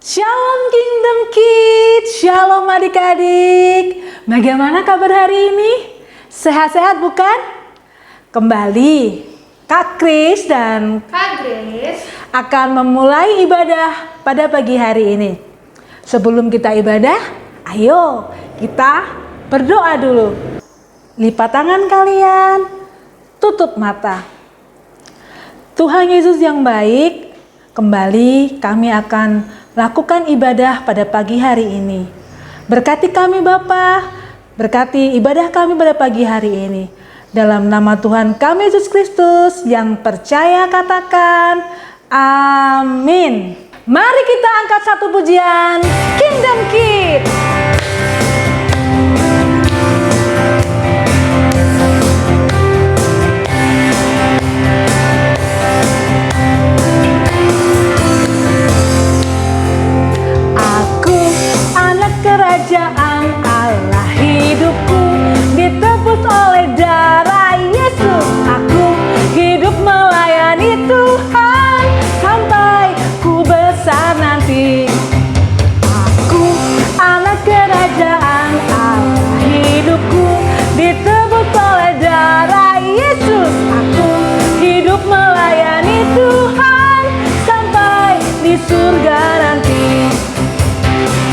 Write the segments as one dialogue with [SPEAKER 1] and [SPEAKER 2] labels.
[SPEAKER 1] Shalom Kingdom Kids, Shalom adik-adik. Bagaimana kabar hari ini? Sehat-sehat bukan? Kembali Kak Kris dan
[SPEAKER 2] Kak Grace
[SPEAKER 1] akan memulai ibadah pada pagi hari ini. Sebelum kita ibadah, ayo kita berdoa dulu. Lipat tangan kalian, tutup mata. Tuhan Yesus yang baik, kembali kami akan lakukan ibadah pada pagi hari ini. Berkati kami Bapa, berkati ibadah kami pada pagi hari ini. Dalam nama Tuhan kami Yesus Kristus yang percaya katakan amin. Mari kita angkat satu pujian Kingdom Kids. Kerajaan Allah hidupku ditebus oleh darah Yesus. Aku hidup melayani Tuhan sampai ku besar nanti. Aku anak kerajaan Allah hidupku ditebus oleh darah Yesus. Aku hidup melayani Tuhan sampai di surga nanti.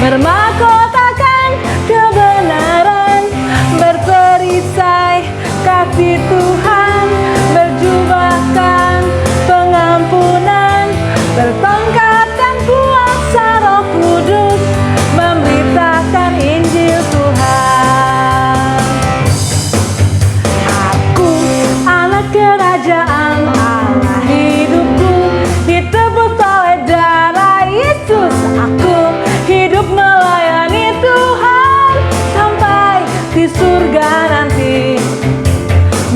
[SPEAKER 1] Bermahkotakan kebenaran, berperisai kasih Tuhan, berjubahkan pengampunan, bertongkatkan kuasa Roh Kudus, memberitakan Injil Tuhan. Aku anak kerajaan Allah, hidupku ditebus oleh darah Yesus. Aku hidup melayani Tuhan sampai di surga nanti.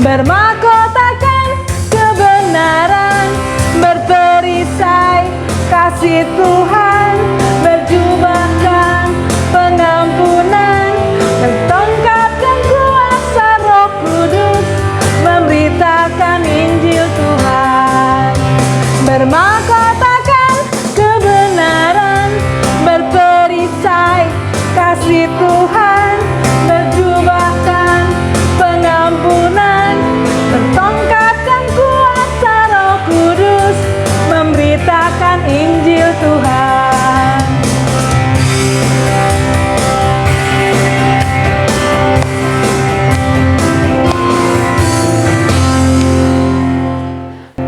[SPEAKER 1] Bermahkotakan kebenaran, berperisai kasih Tuhan, berjubahkan pengampunan, bertongkatkan kuasa Roh Kudus, memberitakan Injil Tuhan. Bermahkotakan kebenaran, berperisai kasih Tuhan, berjubahkan pengampunan, bertongkatkan kuasa Roh Kudus, memberitakan Injil Tuhan.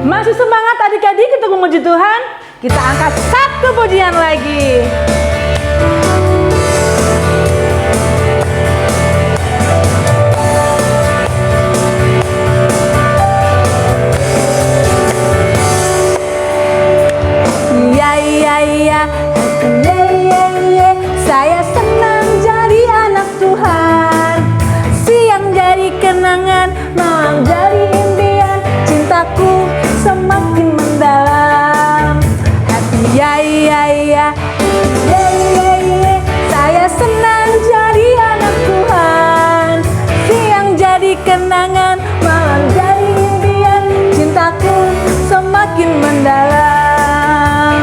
[SPEAKER 1] Masih semangat adik-adik untuk memuji Tuhan? Kita angkat satu pujian lagi. Saya senang jadi anak Tuhan. Siang jadi kenangan, malam jadi impian. Cintaku semakin mendalam. Happy saya senang jadi anak Tuhan. Siang jadi kenangan, malam jadi impian. Cintaku semakin mendalam.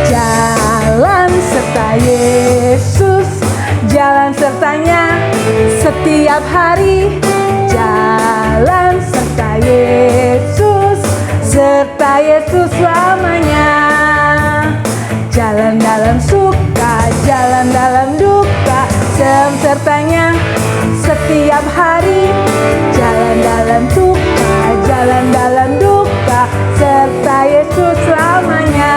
[SPEAKER 1] Jalan serta Yesus, jalan sertanya setiap hari. Jalan serta Yesus, serta Yesus selamanya. Jalan dalam suka, jalan dalam duka, sertanya setiap hari. Jalan dalam suka, jalan dalam duka, serta Yesus selamanya.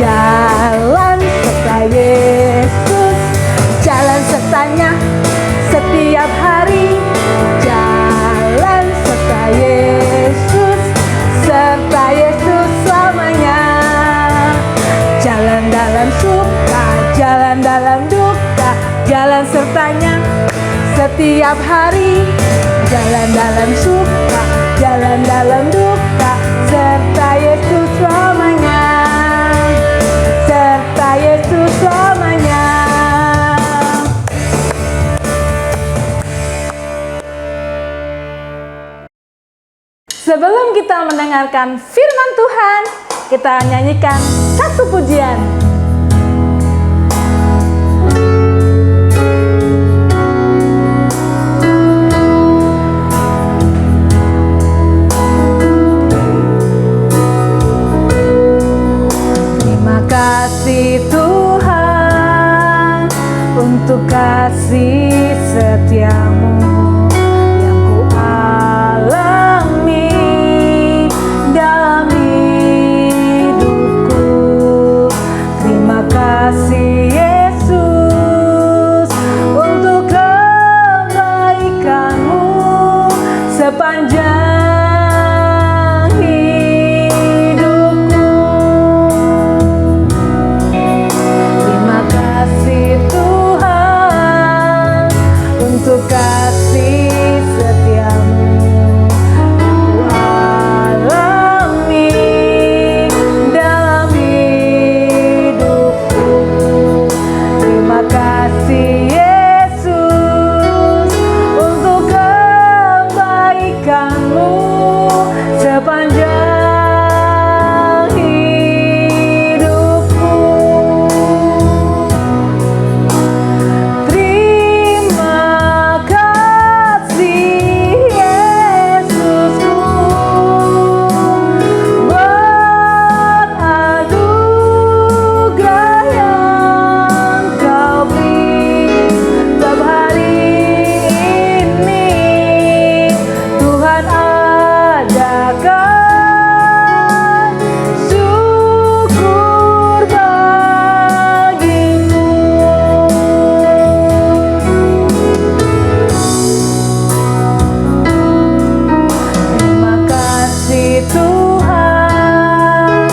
[SPEAKER 1] Jalan serta Yesus, jalan sertanya setiap hari. Jalan serta Yesus, serta Yesus selamanya. Jalan dalam suka, jalan dalam duka, jalan sertanya setiap hari. Jalan dalam suka, jalan dalam duka, serta Yesus selamanya. Serta Yesus selamanya. Sebelum kita mendengarkan firman Tuhan, kita nyanyikan satu pujian. Terima kasih Tuhan untuk kasih setiamu yang ku alami dalam hidupku. Terima kasih Yesus untuk kebaikanmu sepanjang hidupku. Terima kasih Tuhan untuk kasih setiamu yang ku alami dalam hidupku. Terima kasih Yesus untuk kebaikanmu sepanjang hidupku. Terima kasih Yesusku buat anugerah yang kau beri setiap hari ini. Tuhan adakan syukur bagimu. Terima kasih Tuhan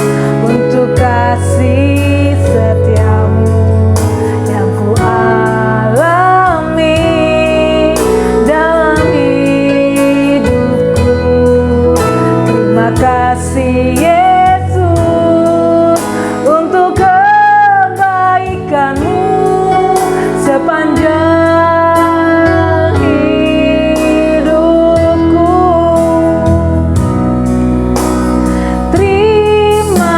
[SPEAKER 1] untuk kasih setiamu yang ku alami dalam hidupku. Terima kasih Yesus untuk kebaikanmu sepanjang hidupku. Terima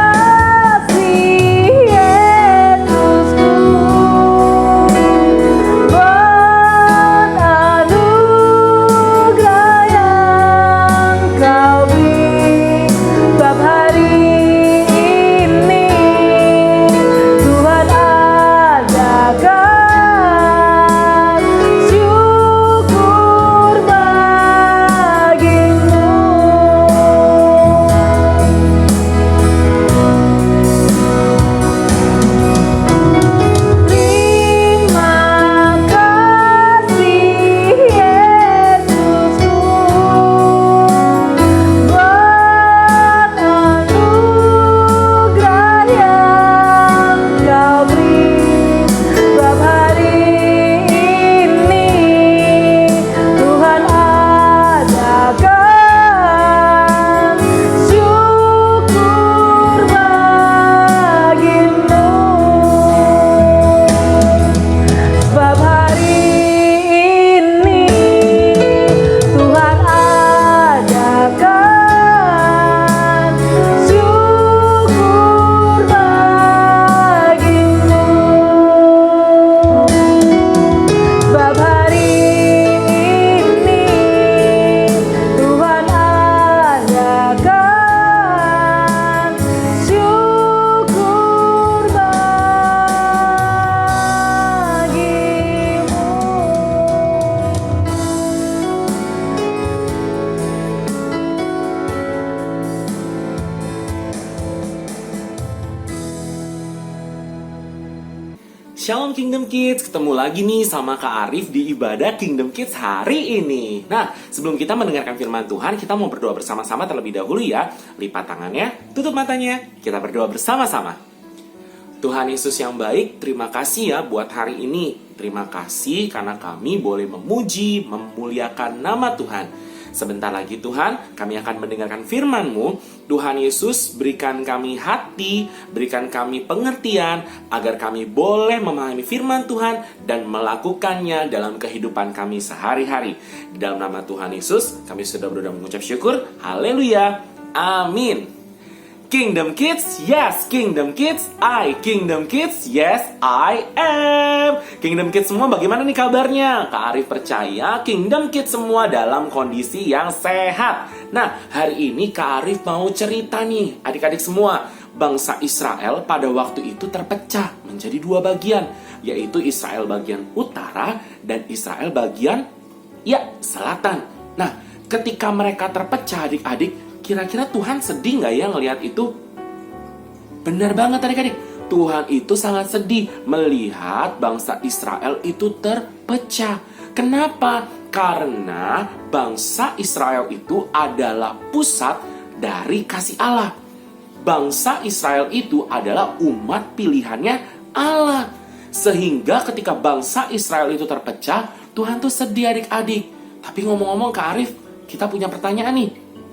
[SPEAKER 1] kasih Yesusku buat anugerah yang kau beri setiap hari ini. Tuhan adakan syukur bagimu. Terima kasih Yesusku buat anugerah yang kau beri setiap hari ini. Tuhan adakan syukur bagimu. Sebab hari ini Tuhan adakan syukur bagimu. Sebab hari ini Tuhan adakan syukur bagimu.
[SPEAKER 2] Shalom Kingdom Kids, ketemu lagi nih sama Kak Arif di ibadah Kingdom Kids hari ini. Nah, sebelum kita mendengarkan firman Tuhan, kita mau berdoa bersama-sama terlebih dahulu ya. Lipat tangannya, tutup matanya, kita berdoa bersama-sama. Tuhan Yesus yang baik, terima kasih ya buat hari ini. Terima kasih karena kami boleh memuji, memuliakan nama Tuhan. Sebentar lagi Tuhan, kami akan mendengarkan firman-Mu. Tuhan Yesus, berikan kami hati, berikan kami pengertian, agar kami boleh memahami firman Tuhan dan melakukannya dalam kehidupan kami sehari-hari. Di dalam nama Tuhan Yesus, kami sudah berdoa mengucap syukur. Haleluya. Amin. Kingdom Kids, yes, Kingdom Kids, Kingdom Kids, yes, I am. Kingdom Kids semua bagaimana nih kabarnya? Kak Arif percaya Kingdom Kids semua dalam kondisi yang sehat. Nah, hari ini Kak Arif mau cerita nih, adik-adik semua. Bangsa Israel pada waktu itu terpecah menjadi dua bagian, yaitu Israel bagian utara dan Israel bagian, selatan. Nah, ketika mereka terpecah adik-adik, kira-kira Tuhan sedih nggak ya ngelihat itu? Benar banget adik-adik. Tuhan itu sangat sedih melihat bangsa Israel itu terpecah. Kenapa? Karena bangsa Israel itu adalah pusat dari kasih Allah. Bangsa Israel itu adalah umat pilihannya Allah. Sehingga ketika bangsa Israel itu terpecah, Tuhan tuh sedih adik-adik. Tapi ngomong-ngomong Kak Arif, kita punya pertanyaan nih.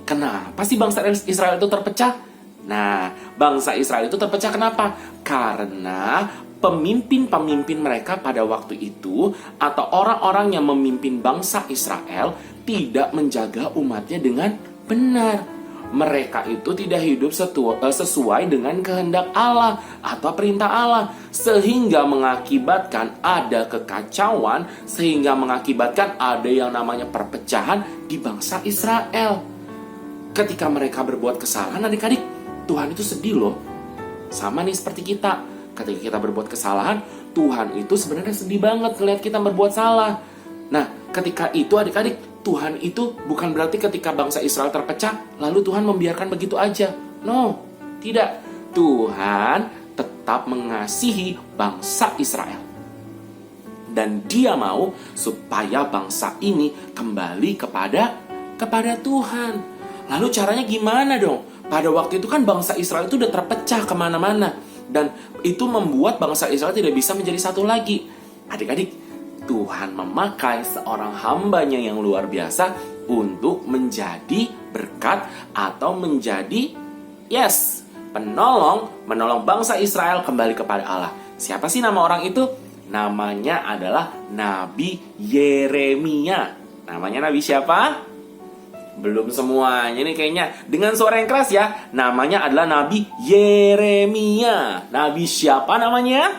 [SPEAKER 2] Kenapa sih bangsa Israel itu terpecah? Nah, bangsa Israel itu terpecah kenapa? Karena pemimpin-pemimpin mereka pada waktu itu atau orang-orang yang memimpin bangsa Israel tidak menjaga umatnya dengan benar. Mereka itu tidak hidup sesuai dengan kehendak Allah atau perintah Allah, sehingga mengakibatkan ada kekacauan, sehingga mengakibatkan ada yang namanya perpecahan di bangsa Israel. Ketika mereka berbuat kesalahan, adik-adik, Tuhan itu sedih loh. Sama nih seperti kita. Ketika kita berbuat kesalahan, Tuhan itu sebenarnya sedih banget ngelihat kita berbuat salah. Nah, ketika itu adik-adik, Tuhan itu bukan berarti ketika bangsa Israel terpecah, lalu Tuhan membiarkan begitu aja. No, tidak. Tuhan tetap mengasihi bangsa Israel. Dan Dia mau supaya bangsa ini kembali kepada Tuhan. Lalu caranya gimana dong? Pada waktu itu kan bangsa Israel itu udah terpecah kemana-mana. Dan itu membuat bangsa Israel tidak bisa menjadi satu lagi. Adik-adik, Tuhan memakai seorang hambanya yang luar biasa untuk menjadi berkat atau menjadi menolong bangsa Israel kembali kepada Allah. Siapa sih nama orang itu? Namanya adalah Nabi Yeremia. Namanya Nabi siapa? Belum semuanya nih kayaknya. Dengan suara yang keras ya. Namanya adalah Nabi Yeremia. Nabi siapa namanya?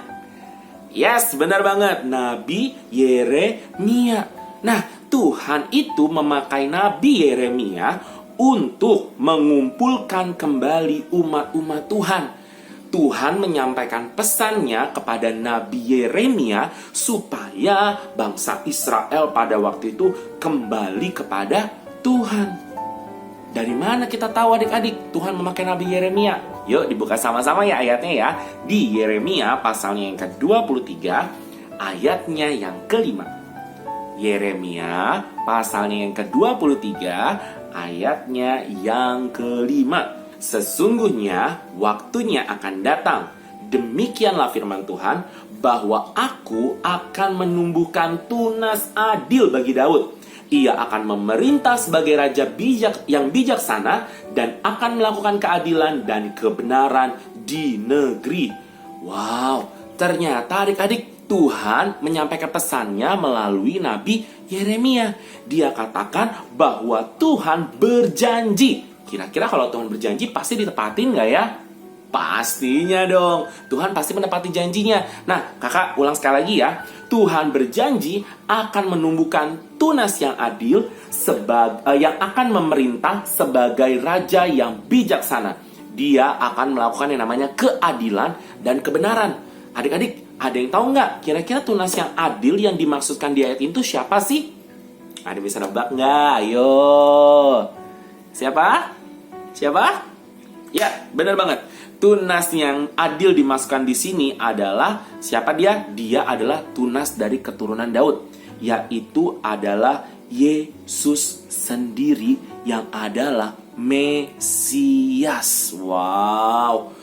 [SPEAKER 2] Yes, benar banget. Nabi Yeremia. Nah, Tuhan itu memakai Nabi Yeremia untuk mengumpulkan kembali umat-umat Tuhan. Tuhan menyampaikan pesannya kepada Nabi Yeremia supaya bangsa Israel pada waktu itu kembali kepada Tuhan. Dari mana kita tahu adik-adik Tuhan memakai Nabi Yeremia? Yuk dibuka sama-sama ya ayatnya ya. Di Yeremia pasalnya yang ke-23 ayatnya yang ke-5. Yeremia pasalnya yang ke-23 ayatnya yang ke-5. Sesungguhnya waktunya akan datang, demikianlah firman Tuhan, bahwa aku akan menumbuhkan tunas adil bagi Daud. Ia akan memerintah sebagai raja yang bijaksana dan akan melakukan keadilan dan kebenaran di negeri. Wow, ternyata adik-adik Tuhan menyampaikan pesannya melalui Nabi Yeremia. Dia katakan bahwa Tuhan berjanji. Kira-kira kalau Tuhan berjanji pasti ditepatin gak ya? Pastinya dong, Tuhan pasti menepati janjinya. Nah, kakak ulang sekali lagi ya. Tuhan berjanji akan menumbuhkan tunas yang adil yang akan memerintah sebagai raja yang bijaksana. Dia akan melakukan yang namanya keadilan dan kebenaran. Adik-adik, ada yang tahu nggak? Kira-kira tunas yang adil yang dimaksudkan di ayat itu siapa sih? Ada bisa nebak nggak? Ayo. Siapa? Ya, benar banget. Tunas yang adil dimasukkan di sini adalah siapa dia? Dia adalah tunas dari keturunan Daud, yaitu adalah Yesus sendiri yang adalah Mesias. Wow.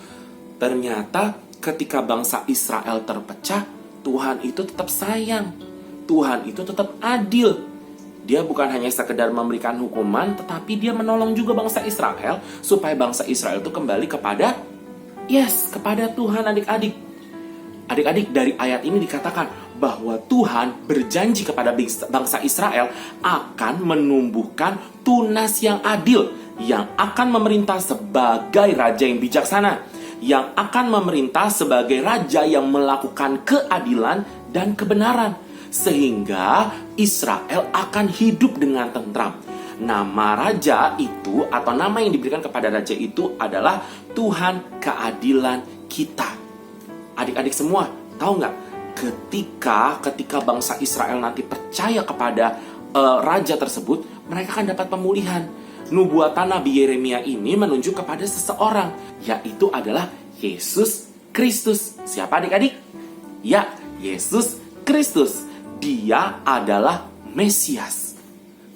[SPEAKER 2] Ternyata ketika bangsa Israel terpecah, Tuhan itu tetap sayang. Tuhan itu tetap adil. Dia bukan hanya sekedar memberikan hukuman, tetapi dia menolong juga bangsa Israel supaya bangsa Israel itu kembali kepada Tuhan adik-adik. Adik-adik, dari ayat ini dikatakan bahwa Tuhan berjanji kepada bangsa Israel akan menumbuhkan tunas yang adil yang akan memerintah sebagai raja yang bijaksana, yang akan memerintah sebagai raja yang melakukan keadilan dan kebenaran, sehingga Israel akan hidup dengan tentram. Nama raja itu atau nama yang diberikan kepada raja itu adalah Tuhan keadilan kita. Adik-adik semua, tahu nggak? Ketika bangsa Israel nanti percaya kepada raja tersebut, mereka akan dapat pemulihan. Nubuatan Nabi Yeremia ini menunjuk kepada seseorang, yaitu adalah Yesus Kristus. Siapa adik-adik? Ya, Yesus Kristus. Dia adalah Mesias.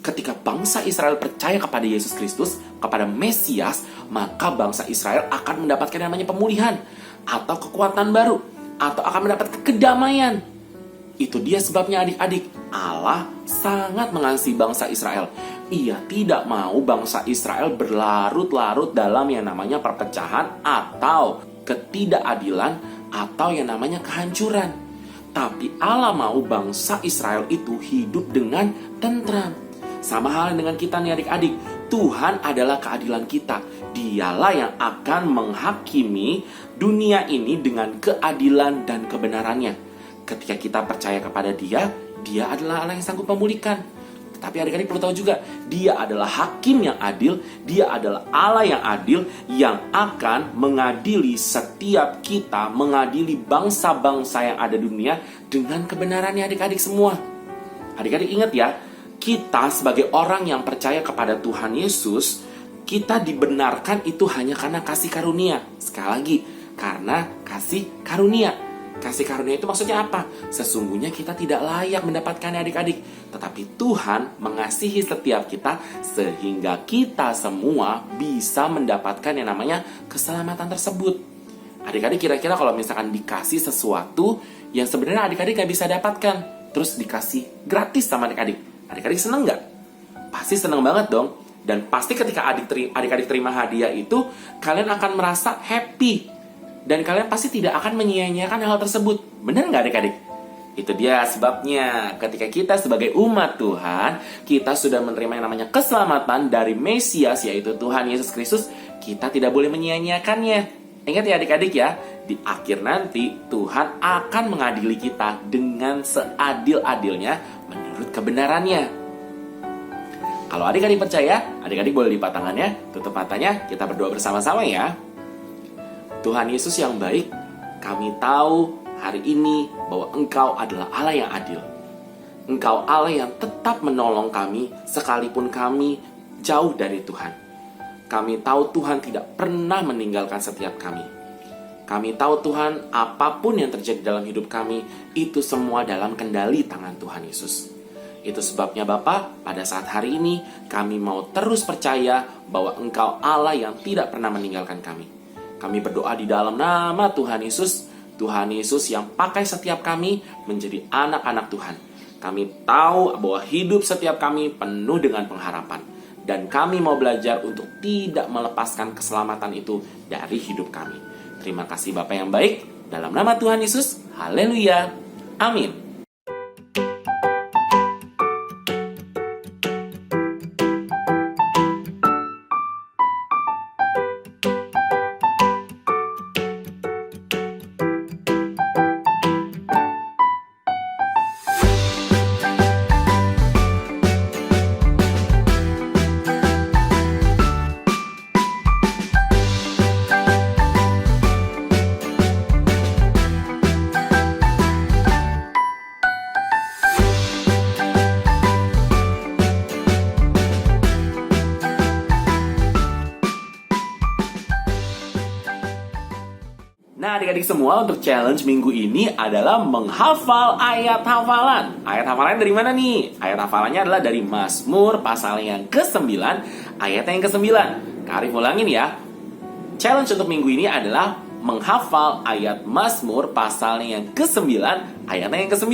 [SPEAKER 2] Ketika bangsa Israel percaya kepada Yesus Kristus, kepada Mesias, maka bangsa Israel akan mendapatkan yang namanya pemulihan, atau kekuatan baru, atau akan mendapat kedamaian. Itu dia sebabnya adik-adik, Allah sangat mengasihi bangsa Israel. Ia tidak mau bangsa Israel berlarut-larut dalam yang namanya perpecahan atau ketidakadilan atau yang namanya kehancuran. Tapi Allah mau bangsa Israel itu hidup dengan tentram. Sama halnya dengan kita nih adik-adik. Tuhan adalah keadilan kita. Dialah yang akan menghakimi dunia ini dengan keadilan dan kebenarannya. Ketika kita percaya kepada Dia, Dia adalah Allah yang sanggup memulihkan. Tapi adik-adik perlu tahu juga, Dia adalah hakim yang adil, Dia adalah Allah yang adil, yang akan mengadili setiap kita, mengadili bangsa-bangsa yang ada di dunia dengan kebenarannya adik-adik semua. Adik-adik ingat ya, kita sebagai orang yang percaya kepada Tuhan Yesus, kita dibenarkan itu hanya karena kasih karunia. Sekali lagi, karena kasih karunia. Kasih karunia itu maksudnya apa? Sesungguhnya kita tidak layak mendapatkannya adik-adik. Tetapi Tuhan mengasihi setiap kita sehingga kita semua bisa mendapatkan yang namanya keselamatan tersebut. Adik-adik kira-kira kalau misalkan dikasih sesuatu yang sebenarnya adik-adik gak bisa dapatkan, terus dikasih gratis sama adik-adik, adik-adik seneng gak? Pasti seneng banget dong. Dan pasti ketika adik-adik terima hadiah itu, kalian akan merasa happy. Dan kalian pasti tidak akan menyia-nyiakan hal tersebut. Benar nggak adik-adik? Itu dia sebabnya ketika kita sebagai umat Tuhan, kita sudah menerima yang namanya keselamatan dari Mesias, yaitu Tuhan Yesus Kristus, kita tidak boleh menyia-nyiakannya. Ingat ya adik-adik ya, di akhir nanti Tuhan akan mengadili kita dengan seadil-adilnya menurut kebenarannya. Kalau adik-adik percaya, adik-adik boleh lipat tangannya, tutup matanya, kita berdoa bersama-sama ya. Tuhan Yesus yang baik, kami tahu hari ini bahwa Engkau adalah Allah yang adil. Engkau Allah yang tetap menolong kami sekalipun kami jauh dari Tuhan. Kami tahu Tuhan tidak pernah meninggalkan setiap kami. Kami tahu Tuhan, apapun yang terjadi dalam hidup kami, itu semua dalam kendali tangan Tuhan Yesus. Itu sebabnya Bapa, pada saat hari ini kami mau terus percaya bahwa Engkau Allah yang tidak pernah meninggalkan kami. Kami berdoa di dalam nama Tuhan Yesus. Tuhan Yesus yang pakai setiap kami menjadi anak-anak Tuhan. Kami tahu bahwa hidup setiap kami penuh dengan pengharapan. Dan kami mau belajar untuk tidak melepaskan keselamatan itu dari hidup kami. Terima kasih Bapa yang baik. Dalam nama Tuhan Yesus, haleluya. Amin. Nah adik-adik semua, untuk challenge minggu ini adalah menghafal ayat hafalan. Ayat hafalannya dari mana nih? Ayat hafalannya adalah dari Mazmur pasal yang ke-9, ayat yang ke-9. Kak Arif ulangin ya. Challenge untuk minggu ini adalah menghafal ayat Mazmur pasal yang ke-9, ayatnya yang ke-9.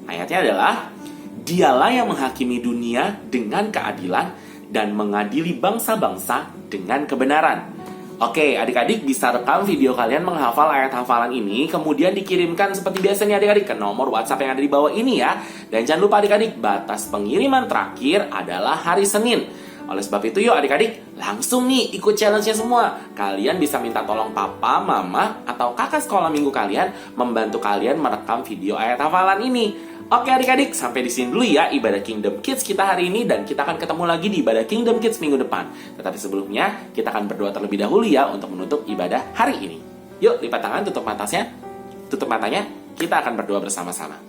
[SPEAKER 2] Ayatnya adalah, Dialah yang menghakimi dunia dengan keadilan dan mengadili bangsa-bangsa dengan kebenaran. Oke, adik-adik bisa rekam video kalian menghafal ayat hafalan ini, kemudian dikirimkan seperti biasanya adik-adik ke nomor WhatsApp yang ada di bawah ini ya. Dan jangan lupa adik-adik, batas pengiriman terakhir adalah hari Senin. Oleh sebab itu yuk adik-adik, langsung nih ikut challenge-nya semua. Kalian bisa minta tolong papa, mama, atau kakak sekolah minggu kalian membantu kalian merekam video ayat hafalan ini. Oke adik-adik, sampai di sini dulu ya ibadah Kingdom Kids kita hari ini, dan kita akan ketemu lagi di ibadah Kingdom Kids minggu depan. Tetapi sebelumnya, kita akan berdoa terlebih dahulu ya untuk menutup ibadah hari ini. Yuk, lipat tangan, tutup matanya, kita akan berdoa bersama-sama.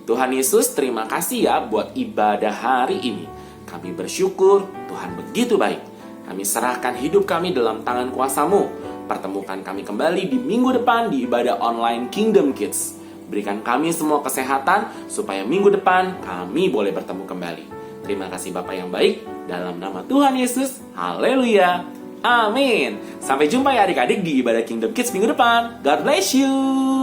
[SPEAKER 2] Tuhan Yesus, terima kasih ya buat ibadah hari ini. Kami bersyukur, Tuhan begitu baik. Kami serahkan hidup kami dalam tangan kuasa-Mu. Pertemukan kami kembali di minggu depan di ibadah online Kingdom Kids. Berikan kami semua kesehatan, supaya minggu depan kami boleh bertemu kembali. Terima kasih Bapa yang baik, dalam nama Tuhan Yesus, haleluya, amin. Sampai jumpa ya adik-adik di ibadah Kingdom Kids minggu depan. God bless you.